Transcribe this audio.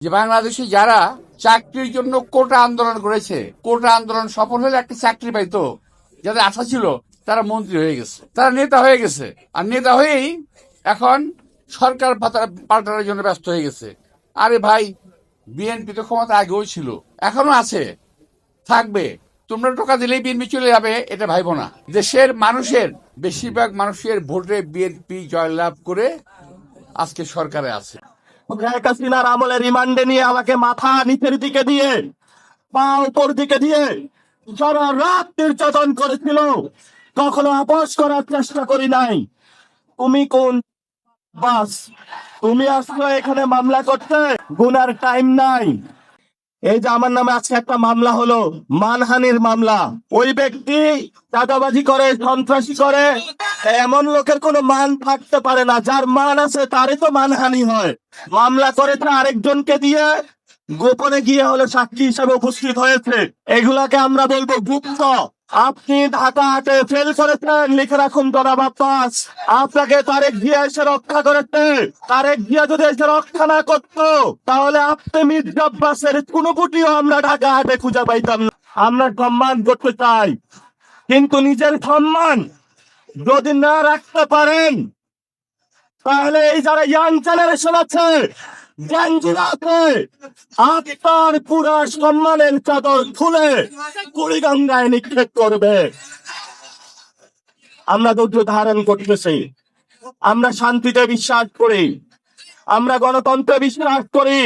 যে বাংলাদেশে যারা চাকরির জন্য কোটা আন্দোলন করেছে, কোটা আন্দোলন সফল হলে একটা চাকরি পাইতো, যাদের আশা ছিল তারা মন্ত্রী হয়ে গেছে, তারা নেতা হয়ে গেছে, আর নেতা হয়েই এখন সরকার পাল্টানোর জন্য ব্যস্ত হয়ে গেছে। আরে ভাই, বিএনপি তো ক্ষমতা আগেও ছিল, এখনো আছে, থাকবে। তোমরা টোকা দিলেই বিএনপি চলে যাবে এটা ভাইবো না। দেশের মানুষের বেশিরভাগ মানুষের ভোটে বিএনপি জয়লাভ করে আজকে সরকারে আছে। শেখ হাসিনার আমলে রিমান্ডে নিয়ে আমাকে মাথা নিচের দিকে দিয়ে পা উপর দিকে দিয়ে সারা রাত নির্যাতন করেছিল, কখনো আপোষ করার চেষ্টা করি নাই। তুমি কোন বাস, তুমি আসলে এখানে মামলা করতে, গুনার টাইম নাই। এই যে আমার নামে আজকে একটা মামলা হলো, মানহানির মামলা। ওই ব্যক্তি চাঁদাবাজি করে, সন্ত্রাসী করে, এমন লোকের কোনো মান থাকতে পারে না। যার মান আছে তারই তো মানহানি হয়। মামলা করেছে আরেকজনকে দিয়ে, গোপনে গিয়ে হলো সাক্ষী হিসাবে উপস্থিত হয়েছে। এগুলাকে আমরা বলবো গুপ্ত। আপনি ঢাকা হাটে ফেল করেছেন, লিখে রাখুন জনাব আব্বাস। আপনাকে তারেক জিয়া এসে রক্ষা করেছে। তারেক জিয়া যদি এসে রক্ষা না করতো, তাহলে আপনি মির্জা আব্বাসের কোনো কুটিও আমরা ঢাকা হাটে খুঁজে পাইতাম না। আমরা সম্মান করতে চাই, কিন্তু নিজের সম্মান যদি না রাখতে পারেন, তাহলে এই যারা ইয়াং জেনারেশন আছে, গ্যাঞ্জিরা আছে, আপনার পুরা সম্মানের চাদর খুলে কুড়িগঙ্গায় নিক্ষেপ করবে। আমরা ধৈর্য ধারণ করতেছি, আমরা শান্তিতে বিশ্বাস করি, আমরা গণতন্ত্রে বিশ্বাস করি।